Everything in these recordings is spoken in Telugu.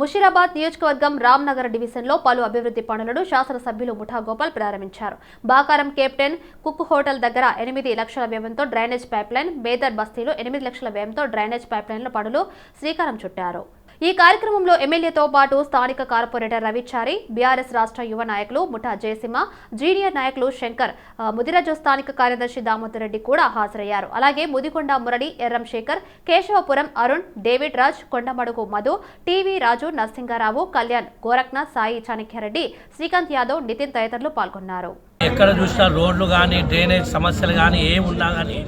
ముషీరాబాద్ నియోజకవర్గం రామ్నగర్ డివిజన్లో పలు అభివృద్ధి పనులను శాసనసభ్యులు ముఠా గోపాల్ ప్రారంభించారు. బాకారం కెప్టెన్ కుక్ హోటల్ దగ్గర 8 లక్షల వ్యయంతో డ్రైనేజ్ పైప్లైన్, బేదర్ బస్తీలో 8 లక్షల వ్యయంతో డ్రైనేజ్ పైప్లైన్ల పనులు శ్రీకారం చుట్టారు. ఈ కార్యక్రమంలో ఎమ్మెల్యేతో పాటు స్థానిక కార్పొరేటర్ రవిచారి, బీఆర్ఎస్ రాష్ట్ర యువ నాయకులు ముఠా జయసింహ, జూనియర్ నాయకులు శంకర్, ముదిరాజు స్థానిక కార్యదర్శి దామోదర్ రెడ్డి కూడా హాజరయ్యారు. అలాగే ముదికొండ మురళి, ఎర్రం శేఖర్, కేశవపురం అరుణ్, డేవిడ్ రాజ్, కొండమడుగు మధు, టీవీ రాజు, నరసింగారావు, కళ్యాణ్, గోరఖ్నాథ్, సాయి చాణక్యారెడ్డి, శ్రీకాంత్ యాదవ్, నితిన్ తదితరులు పాల్గొన్నారు. ఎక్కడ చూసినా రోడ్లు కానీ డ్రైనేజ్ సమస్యలు కానీ ఏమున్నా కానీ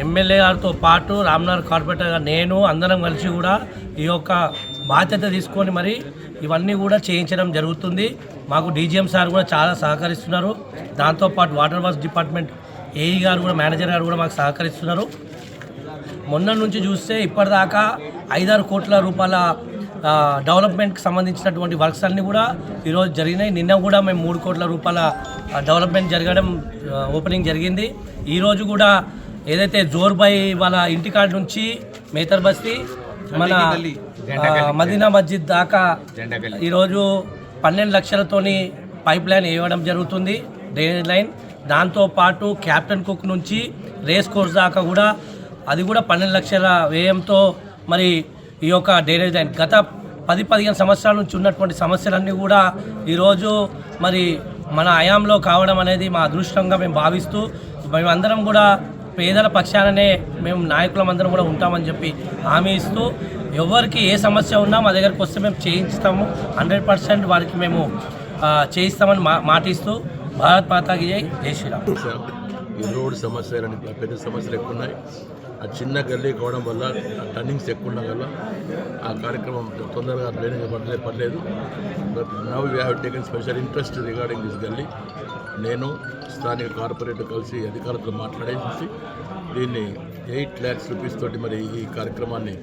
ఎమ్మెల్యే గారితో పాటు రామ్నగర్ కార్పొరేటర్ నేను అందరం కలిసి కూడా ఈ యొక్క బాధ్యత తీసుకొని మరి ఇవన్నీ కూడా చేయించడం జరుగుతుంది. మాకు డీజీఎం సార్ కూడా చాలా సహకరిస్తున్నారు. దాంతోపాటు వాటర్ వర్క్స్ డిపార్ట్మెంట్ ఏఈ గారు కూడా, మేనేజర్ గారు కూడా మాకు సహకరిస్తున్నారు. మొన్న నుంచి చూస్తే ఇప్పటిదాకా 5-6 కోట్ల రూపాయల డెవలప్మెంట్కి సంబంధించినటువంటి వర్క్స్ అన్నీ కూడా ఈరోజు జరిగినాయి. నిన్న కూడా మేము 3 కోట్ల రూపాయల డెవలప్మెంట్ జరగడం ఓపెనింగ్ జరిగింది. ఈరోజు కూడా ఏదైతే జోర్బాయ్ వాళ్ళ ఇంటికాడ నుంచి మేతర్ బస్తీ మన మదీనా మస్జిద్ దాకా ఈరోజు 12 లక్షలతోని పైప్ లైన్ వేయడం జరుగుతుంది, డ్రైనేజ్ లైన్. దాంతోపాటు క్యాప్టెన్ కుక్ నుంచి రేస్ కోర్స్ దాకా కూడా అది కూడా 12 లక్షల వ్యయంతో మరి ఈ యొక్క డ్రైనేజ్ లైన్ గత 10-15 సంవత్సరాల నుంచి ఉన్నటువంటి సమస్యలన్నీ కూడా ఈరోజు మరి మన హయాంలో కావడం అనేది మా అదృష్టంగా మేము భావిస్తూ మేమందరం కూడా పేదల పక్షాననే మేము నాయకులమందరం కూడా ఉంటామని చెప్పి హామీ ఇస్తూ ఎవరికి ఏ సమస్య ఉన్నా మా దగ్గరకు వస్తే మేము చేయిస్తాము, 100% వారికి మేము చేయిస్తామని మాటిస్తూ భారత్ మాతాకి జై, జై శ్రీరామ్. ఈ రోడ్ సమస్యలు పెద్ద సమస్యలు ఎక్కువ ఉన్నాయి. ఆ చిన్న గల్లీ కావడం వల్ల టర్నింగ్స్ ఎక్కువ ఉండడం వల్ల ఆ కార్యక్రమం తొందరగా డ్రైనేజ్ పడలేదు. But now we have taken special interest regarding this గల్లీ. నేను స్థానిక కార్పొరేటర్ కలిసి అధికారులతో మాట్లాడేసి దీన్ని 8 lakhs రూపీస్ తోటి మరి ఈ కార్యక్రమాన్ని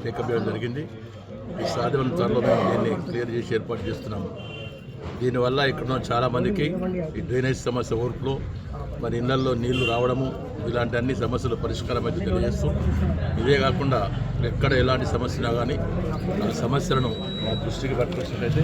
టేకప్ చేయడం జరిగింది. ఈ సాధ్యమైన త్వరలో మేము దీన్ని క్లియర్ చేసి ఏర్పాటు చేస్తున్నాము. దీనివల్ల ఇక్కడ చాలామందికి ఈ డ్రైనేజ్ సమస్య ఓవర్ఫ్లో, మరి ఇళ్లలో నీళ్లు రావడము, ఇలాంటి అన్ని సమస్యలు పరిష్కారం అయితే తెలియజేస్తూ, ఇదే కాకుండా ఎక్కడ ఎలాంటి సమస్యలు కానీ ఆ సమస్యలను మా దృష్టికి పట్టుకొచ్చినట్లయితే